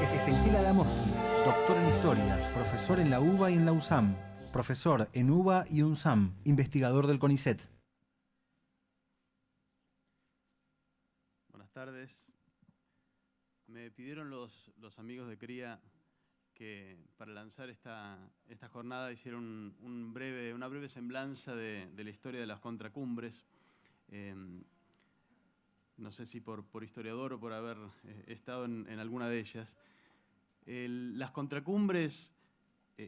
Ezequiel Adamowski, doctor en Historia, profesor en la UBA y en la USAM, profesor en UBA y UNSAM, investigador del CONICET. Buenas tardes. Me pidieron los amigos de CRIA que para lanzar esta jornada hicieron una breve semblanza de la historia de las contracumbres. No sé si por historiador o por haber estado en alguna de ellas. Las contracumbres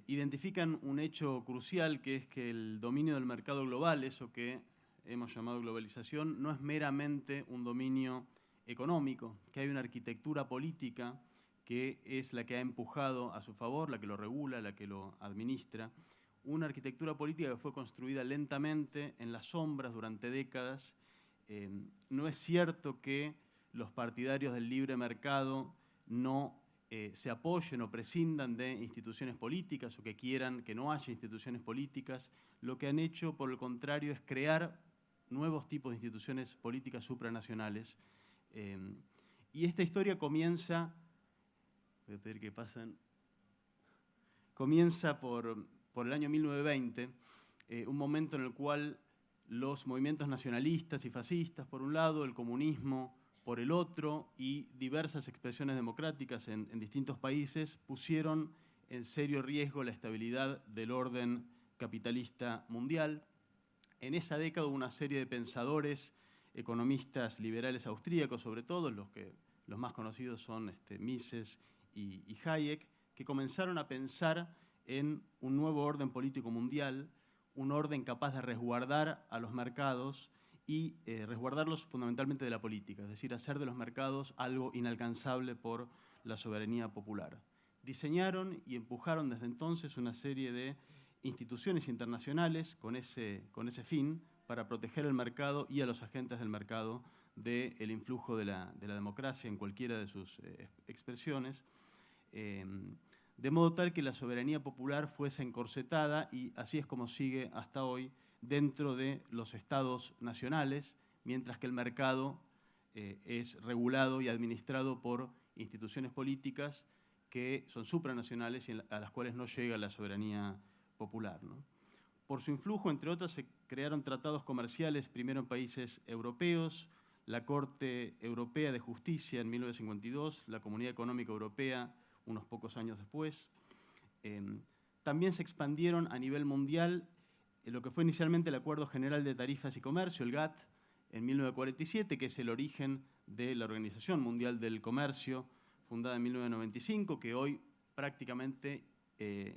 identifican un hecho crucial, que es que el dominio del mercado global, eso que hemos llamado globalización, no es meramente un dominio económico, que hay una arquitectura política que es la que ha empujado a su favor, la que lo regula, la que lo administra. Una arquitectura política que fue construida lentamente, en las sombras, durante décadas. No es cierto que los partidarios del libre mercado no se apoyen o prescindan de instituciones políticas o que quieran que no haya instituciones políticas. Lo que han hecho, por el contrario, es crear nuevos tipos de instituciones políticas supranacionales. Y esta historia comienza, voy a pedir que pasen, comienza por el año 1920, un momento en el cual los movimientos nacionalistas y fascistas, por un lado, el comunismo por el otro, y diversas expresiones democráticas en distintos países pusieron en serio riesgo la estabilidad del orden capitalista mundial. En esa década hubo una serie de pensadores, economistas liberales austríacos, sobre todo, los más conocidos son Mises y Hayek, que comenzaron a pensar en un nuevo orden político mundial, un orden capaz de resguardar a los mercados y resguardarlos fundamentalmente de la política, es decir, hacer de los mercados algo inalcanzable por la soberanía popular. Diseñaron y empujaron desde entonces una serie de instituciones internacionales con ese fin, para proteger el mercado y a los agentes del mercado del influjo de la democracia en cualquiera de sus expresiones, de modo tal que la soberanía popular fuese encorsetada, y así es como sigue hasta hoy dentro de los estados nacionales, mientras que el mercado es regulado y administrado por instituciones políticas que son supranacionales y a las cuales no llega la soberanía popular, ¿no? Por su influjo, entre otras, se crearon tratados comerciales, primero en países europeos, la Corte Europea de Justicia en 1952, la Comunidad Económica Europea unos pocos años después. También se expandieron a nivel mundial lo que fue inicialmente el Acuerdo General de Tarifas y Comercio, el GATT, en 1947, que es el origen de la Organización Mundial del Comercio, fundada en 1995, que hoy prácticamente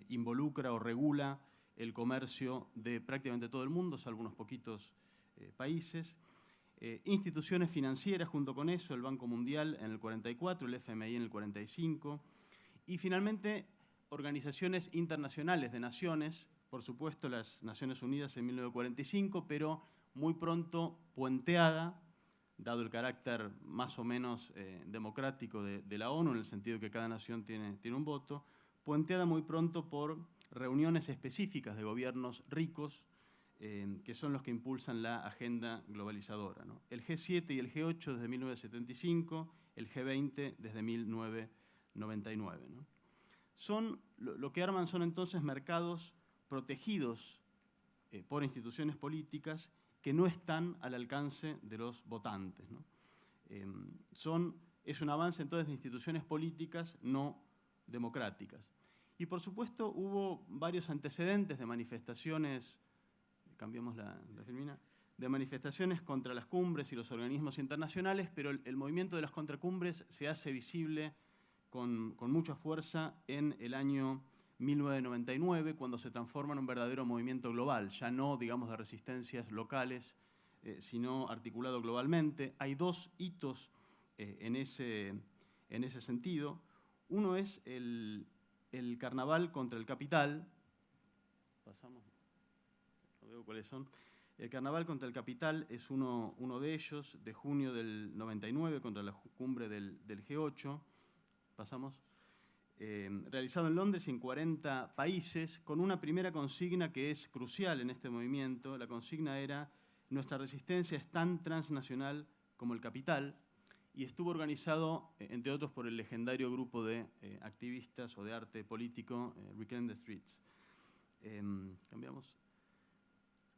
involucra o regula el comercio de prácticamente todo el mundo, salvo unos poquitos países. Instituciones financieras junto con eso, el Banco Mundial en el 44, el FMI en el 45, y finalmente organizaciones internacionales de naciones, por supuesto las Naciones Unidas en 1945, pero muy pronto puenteada, dado el carácter más o menos democrático de la ONU, en el sentido que cada nación tiene un voto, puenteada muy pronto por reuniones específicas de gobiernos ricos, que son los que impulsan la agenda globalizadora, ¿no? El G7 y el G8 desde 1975, el G20 desde 1999, ¿no? Lo que arman son entonces mercados protegidos por instituciones políticas que no están al alcance de los votantes, ¿no? Es un avance entonces de instituciones políticas no democráticas. Y por supuesto hubo varios antecedentes de manifestaciones, cambiamos la filmina, de manifestaciones contra las cumbres y los organismos internacionales, pero el movimiento de las contracumbres se hace visible con mucha fuerza en el año 1999, cuando se transforma en un verdadero movimiento global, ya no, digamos, de resistencias locales, sino articulado globalmente. Hay dos hitos en en ese sentido. Uno es el carnaval contra el capital. Pasamos, no veo cuáles son. El carnaval contra el capital es uno de ellos, de junio del 99, contra la cumbre del G8. Pasamos. Realizado en Londres y en 40 países, con una primera consigna que es crucial en este movimiento. La consigna era: nuestra resistencia es tan transnacional como el capital, y estuvo organizado, entre otros, por el legendario grupo de activistas o de arte político, Reclaim the Streets. Cambiamos.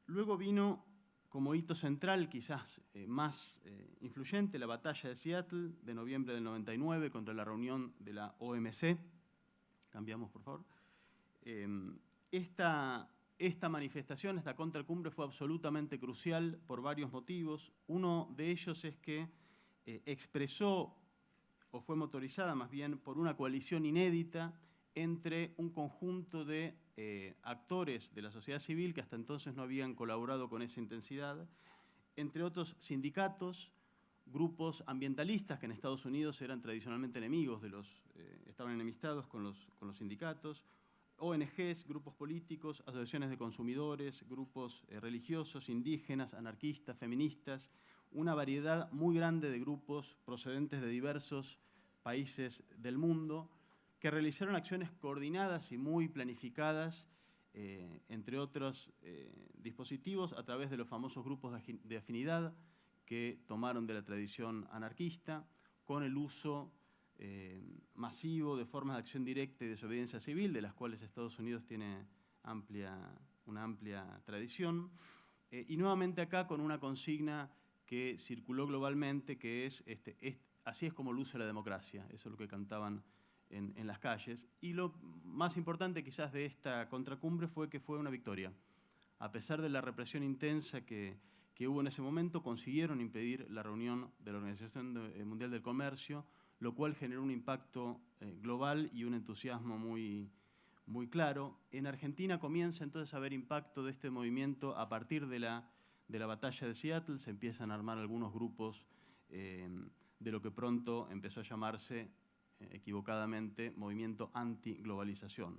Luego vino, como hito central, quizás más influyente, la batalla de Seattle de noviembre del 99 contra la reunión de la OMC. Cambiamos, por favor. Esta manifestación, esta contracumbre, fue absolutamente crucial por varios motivos. Uno de ellos es que expresó, o fue motorizada más bien, por una coalición inédita entre un conjunto de actores de la sociedad civil que hasta entonces no habían colaborado con esa intensidad, entre otros sindicatos, grupos ambientalistas que en Estados Unidos eran tradicionalmente enemigos estaban enemistados con los sindicatos, ONGs, grupos políticos, asociaciones de consumidores, grupos religiosos, indígenas, anarquistas, feministas, una variedad muy grande de grupos procedentes de diversos países del mundo, que realizaron acciones coordinadas y muy planificadas, entre otros dispositivos, a través de los famosos grupos de afinidad que tomaron de la tradición anarquista, con el uso masivo de formas de acción directa y desobediencia civil, de las cuales Estados Unidos tiene una amplia tradición, y nuevamente acá con una consigna que circuló globalmente, que es así es como luce la democracia. Eso es lo que cantaban en las calles. Y lo más importante quizás de esta contracumbre fue que fue una victoria. A pesar de la represión intensa que hubo en ese momento, consiguieron impedir la reunión de la Organización Mundial del Comercio, lo cual generó un impacto global y un entusiasmo muy claro. En Argentina comienza entonces a haber impacto de este movimiento a partir de la batalla de Seattle. Se empiezan a armar algunos grupos de lo que pronto empezó a llamarse equivocadamente movimiento anti-globalización.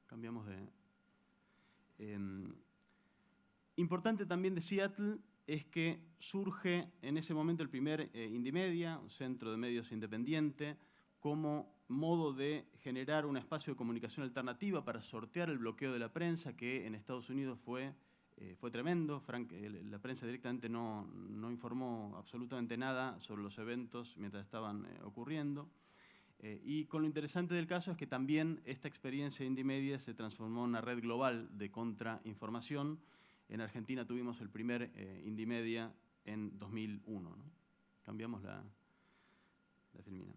Cambiamos de... Importante también de Seattle es que surge en ese momento el primer Indymedia, un centro de medios independiente, como modo de generar un espacio de comunicación alternativa para sortear el bloqueo de la prensa, que en Estados Unidos fue tremendo. La prensa directamente no informó absolutamente nada sobre los eventos mientras estaban ocurriendo. Y con lo interesante del caso es que también esta experiencia de Indymedia se transformó en una red global de contrainformación. En Argentina tuvimos el primer Indymedia en 2001, ¿no? Cambiamos la filmina.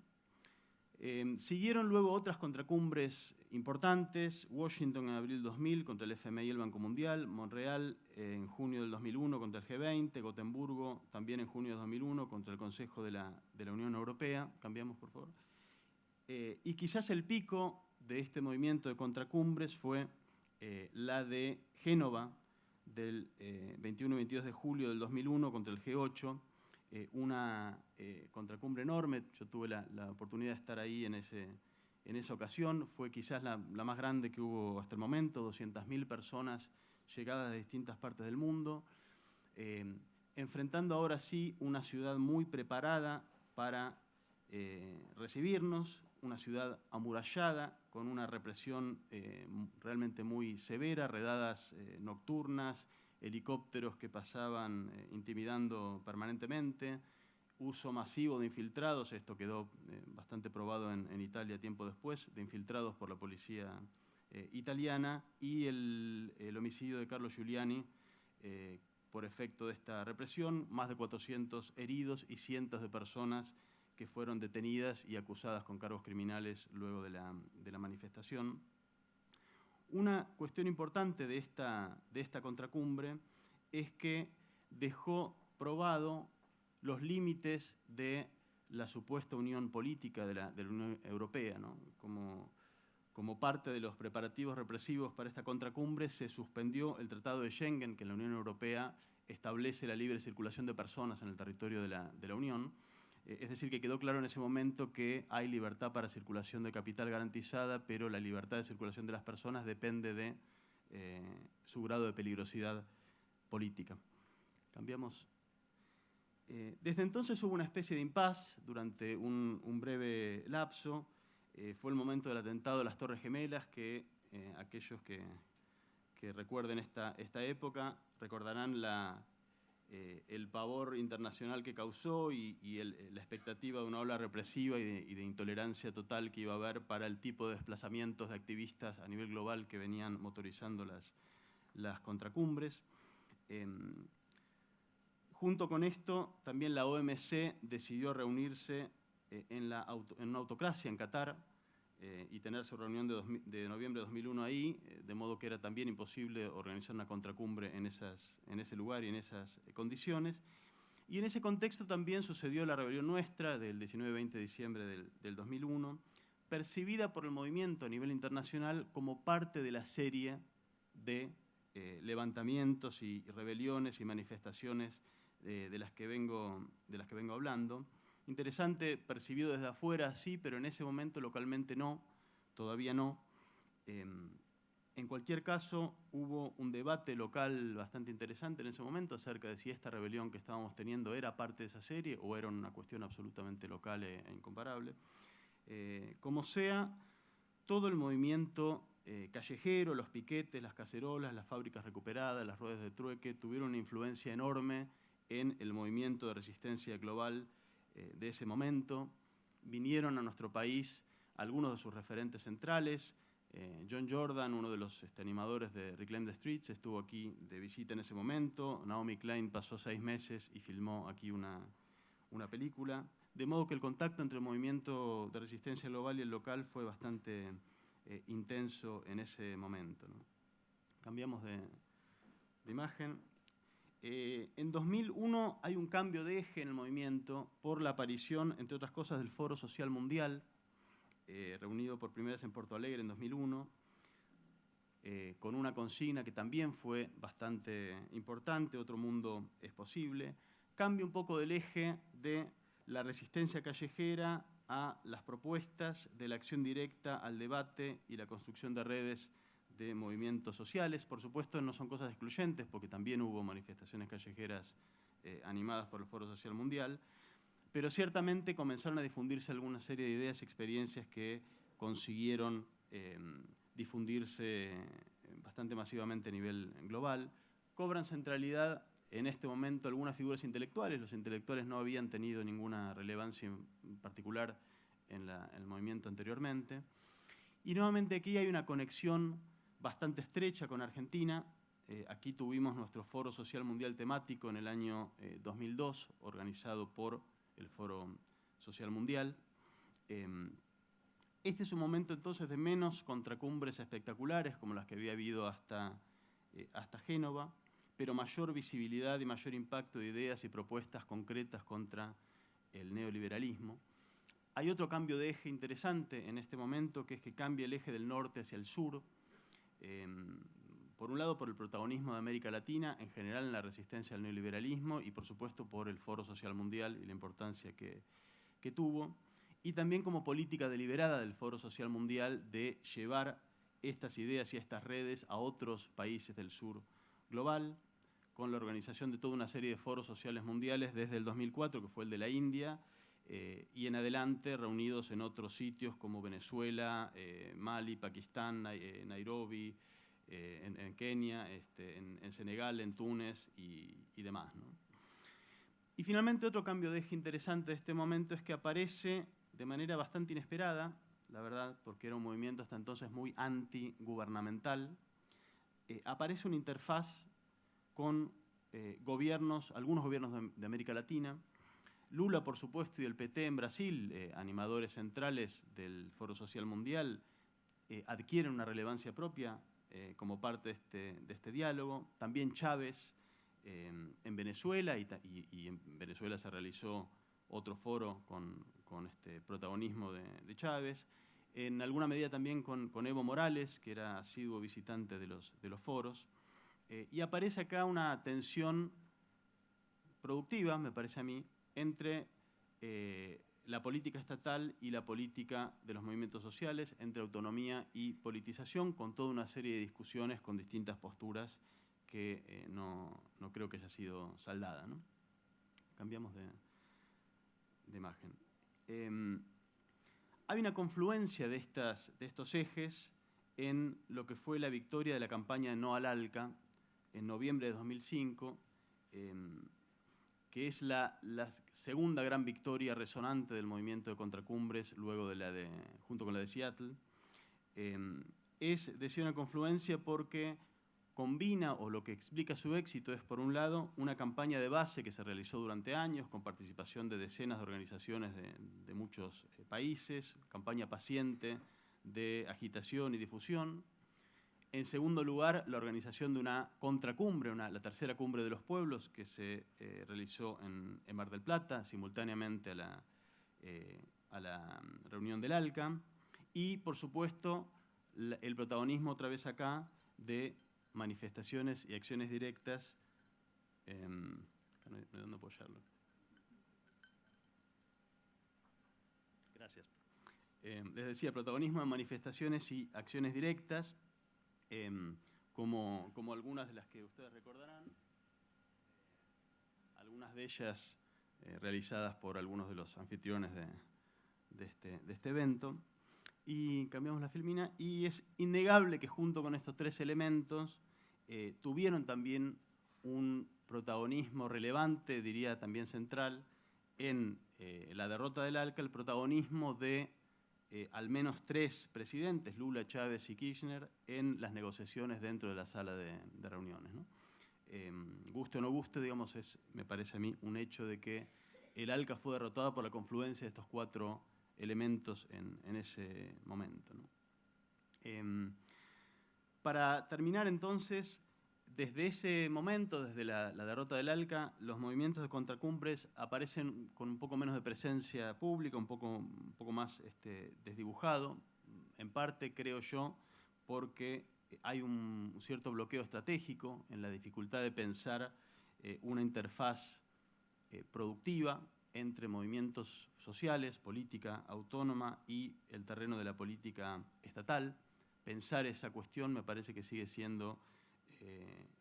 Siguieron luego otras contracumbres importantes: Washington en abril 2000 contra el FMI y el Banco Mundial, Montreal en junio del 2001 contra el G20, Gotemburgo también en junio de 2001 contra el Consejo de la Unión Europea. Cambiamos, por favor. Y quizás el pico de este movimiento de contracumbres fue la de Génova del 21 y 22 de julio del 2001 contra el G8, una contracumbre enorme. Yo tuve la oportunidad de estar ahí en esa ocasión. Fue quizás la más grande que hubo hasta el momento, 200.000 personas llegadas de distintas partes del mundo, enfrentando ahora sí una ciudad muy preparada para recibirnos, una ciudad amurallada, con una represión realmente muy severa, redadas nocturnas, helicópteros que pasaban intimidando permanentemente, uso masivo de infiltrados. Esto quedó bastante probado en Italia tiempo después, de infiltrados por la policía italiana, y el homicidio de Carlo Giuliani por efecto de esta represión, más de 400 heridos y cientos de personas que fueron detenidas y acusadas con cargos criminales luego de la manifestación. Una cuestión importante de esta contracumbre es que dejó probado los límites de la supuesta unión política de la Unión Europea, ¿no? Como parte de los preparativos represivos para esta contracumbre, se suspendió el Tratado de Schengen, que en la Unión Europea establece la libre circulación de personas en el territorio de la Unión. Es decir, que quedó claro en ese momento que hay libertad para circulación de capital garantizada, pero la libertad de circulación de las personas depende de su grado de peligrosidad política. Cambiamos. Desde entonces hubo una especie de impasse durante un breve lapso. Fue el momento del atentado de las Torres Gemelas, que aquellos que recuerden esta época recordarán el pavor internacional que causó y la expectativa de una ola represiva y de intolerancia total que iba a haber para el tipo de desplazamientos de activistas a nivel global que venían motorizando las contracumbres. Junto con esto, también la OMC decidió reunirse en una autocracia en Qatar y tener su reunión de noviembre de 2001 ahí, de modo que era también imposible organizar una contracumbre en ese lugar y en esas condiciones. Y en ese contexto también sucedió la rebelión nuestra del 19-20 de diciembre del 2001, percibida por el movimiento a nivel internacional como parte de la serie de levantamientos y rebeliones y manifestaciones de las que vengo hablando. Interesante, percibido desde afuera, sí, pero en ese momento localmente no, todavía no. En cualquier caso, hubo un debate local bastante interesante en ese momento acerca de si esta rebelión que estábamos teniendo era parte de esa serie o era una cuestión absolutamente local e incomparable. Como sea, todo el movimiento callejero, los piquetes, las cacerolas, las fábricas recuperadas, las ruedas de trueque, tuvieron una influencia enorme en el movimiento de resistencia global de ese momento. Vinieron a nuestro país algunos de sus referentes centrales. John Jordan, uno de los animadores de Reclaim the Streets, estuvo aquí de visita en ese momento. Naomi Klein pasó 6 meses y filmó aquí una película. De modo que el contacto entre el movimiento de resistencia global y el local fue bastante intenso en ese momento, ¿no? Cambiamos de imagen. En 2001 hay un cambio de eje en el movimiento por la aparición, entre otras cosas, del Foro Social Mundial, reunido por primera vez en Porto Alegre en 2001, con una consigna que también fue bastante importante, Otro Mundo es Posible. Cambia un poco del eje de la resistencia callejera a las propuestas de la acción directa, al debate y la construcción de redes de movimientos sociales. Por supuesto, no son cosas excluyentes, porque también hubo manifestaciones callejeras animadas por el Foro Social Mundial, pero ciertamente comenzaron a difundirse alguna serie de ideas y experiencias que consiguieron difundirse bastante masivamente a nivel global. Cobran centralidad en este momento algunas figuras intelectuales. Los intelectuales no habían tenido ninguna relevancia en particular en el movimiento anteriormente. Y nuevamente aquí hay una conexión bastante estrecha con Argentina. Aquí tuvimos nuestro Foro Social Mundial temático en el año 2002, organizado por el Foro Social Mundial. Este es un momento entonces de menos contracumbres espectaculares como las que había habido hasta Génova, pero mayor visibilidad y mayor impacto de ideas y propuestas concretas contra el neoliberalismo. Hay otro cambio de eje interesante en este momento, que es que cambia el eje del norte hacia el sur. Por un lado, por el protagonismo de América Latina, en general en la resistencia al neoliberalismo, y por supuesto por el Foro Social Mundial y la importancia que tuvo, y también como política deliberada del Foro Social Mundial de llevar estas ideas y estas redes a otros países del sur global, con la organización de toda una serie de foros sociales mundiales desde el 2004, que fue el de la India, y en adelante reunidos en otros sitios como Venezuela, Mali, Pakistán, Nairobi, en Kenia, en Senegal, en Túnez y demás, ¿no? Y finalmente otro cambio de eje interesante de este momento es que aparece de manera bastante inesperada, la verdad, porque era un movimiento hasta entonces muy antigubernamental, aparece una interfaz con algunos gobiernos de América Latina. Lula, por supuesto, y el PT en Brasil, animadores centrales del Foro Social Mundial, adquieren una relevancia propia como parte de este diálogo. También Chávez en Venezuela, y en Venezuela se realizó otro foro con este protagonismo de Chávez. En alguna medida también con Evo Morales, que era asiduo visitante de los foros. Y aparece acá una tensión productiva, me parece a mí, entre la política estatal y la política de los movimientos sociales, entre autonomía y politización, con toda una serie de discusiones con distintas posturas que no creo que haya sido saldada, ¿no? Cambiamos de imagen. Hay una confluencia de estos ejes en lo que fue la victoria de la campaña de No al ALCA en noviembre de 2005, que es la segunda gran victoria resonante del movimiento de Contracumbres, luego junto con la de Seattle. Es, decía, una confluencia porque combina, o lo que explica su éxito es, por un lado, una campaña de base que se realizó durante años con participación de decenas de organizaciones de muchos países, campaña paciente de agitación y difusión. En segundo lugar, la organización de una contracumbre, la tercera cumbre de los pueblos, que se realizó en Mar del Plata, simultáneamente a la reunión del ALCA. Y, por supuesto, el protagonismo otra vez acá de manifestaciones y acciones directas. No hay dónde apoyarlo. Gracias. Les decía, protagonismo de manifestaciones y acciones directas, como algunas de las que ustedes recordarán, algunas de ellas realizadas por algunos de los anfitriones de este evento. Y cambiamos la filmina, y es innegable que junto con estos tres elementos tuvieron también un protagonismo relevante, diría también central, en la derrota del ALCA, el protagonismo de al menos tres presidentes, Lula, Chávez y Kirchner, en las negociaciones dentro de la sala de reuniones, ¿no? Guste o no guste, digamos, me parece a mí un hecho de que el ALCA fue derrotado por la confluencia de estos cuatro elementos en ese momento, ¿no? Para terminar, entonces, desde ese momento, desde la derrota del ALCA, los movimientos de Contracumbres aparecen con un poco menos de presencia pública, un poco más desdibujado, en parte, creo yo, porque hay un cierto bloqueo estratégico en la dificultad de pensar una interfaz productiva entre movimientos sociales, política autónoma y el terreno de la política estatal. Pensar esa cuestión me parece que sigue siendo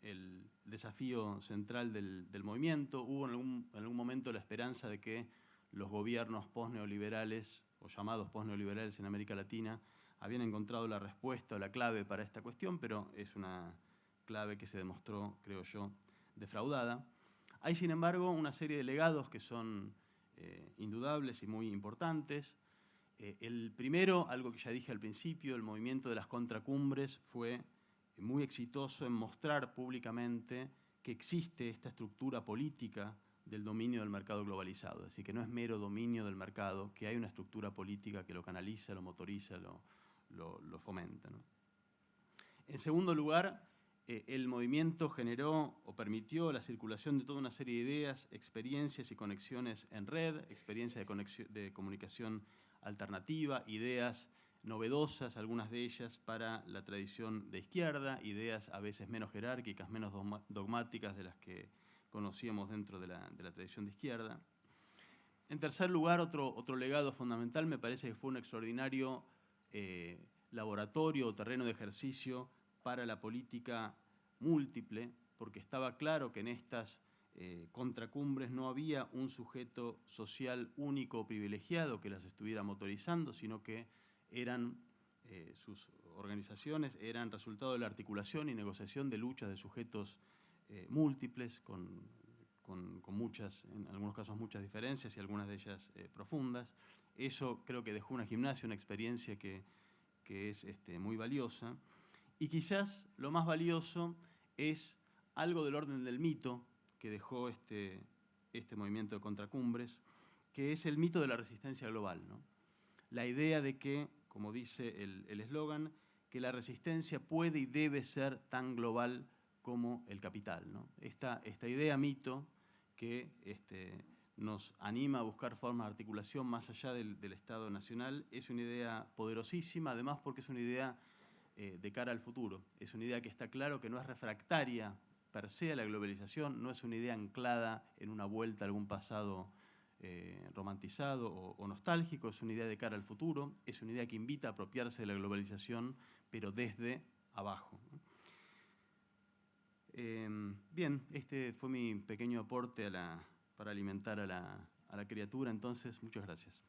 el desafío central del movimiento. Hubo en algún momento la esperanza de que los gobiernos posneoliberales, o llamados posneoliberales en América Latina, habían encontrado la respuesta o la clave para esta cuestión, pero es una clave que se demostró, creo yo, defraudada. Hay, sin embargo, una serie de legados que son indudables y muy importantes. El primero, algo que ya dije al principio, el movimiento de las contracumbres fue muy exitoso en mostrar públicamente que existe esta estructura política del dominio del mercado globalizado. Es decir, que no es mero dominio del mercado, que hay una estructura política que lo canaliza, lo motoriza, lo fomenta, ¿no? En segundo lugar, el movimiento generó o permitió la circulación de toda una serie de ideas, experiencias y conexiones en red, experiencias de comunicación alternativa, ideas novedosas, algunas de ellas para la tradición de izquierda, ideas a veces menos jerárquicas, menos dogmáticas de las que conocíamos dentro de la tradición de izquierda. En tercer lugar, otro legado fundamental me parece que fue un extraordinario laboratorio o terreno de ejercicio para la política múltiple, porque estaba claro que en estas contracumbres no había un sujeto social único o privilegiado que las estuviera motorizando, sino que sus organizaciones eran resultado de la articulación y negociación de luchas de sujetos múltiples, con muchas, en algunos casos muchas diferencias y algunas de ellas profundas. Eso creo que dejó una gimnasia, una experiencia que es muy valiosa. Y quizás lo más valioso es algo del orden del mito que dejó este movimiento de contracumbres, que es el mito de la resistencia global, ¿no? La idea de que, como dice el eslogan, que la resistencia puede y debe ser tan global como el capital, ¿no? Esta idea mito que nos anima a buscar formas de articulación más allá del Estado nacional es una idea poderosísima, además porque es una idea de cara al futuro. Es una idea que está claro que no es refractaria per se a la globalización, no es una idea anclada en una vuelta a algún pasado romantizado o nostálgico, es una idea de cara al futuro, es una idea que invita a apropiarse de la globalización, pero desde abajo. Bien, este fue mi pequeño aporte para alimentar a la criatura, entonces, muchas gracias.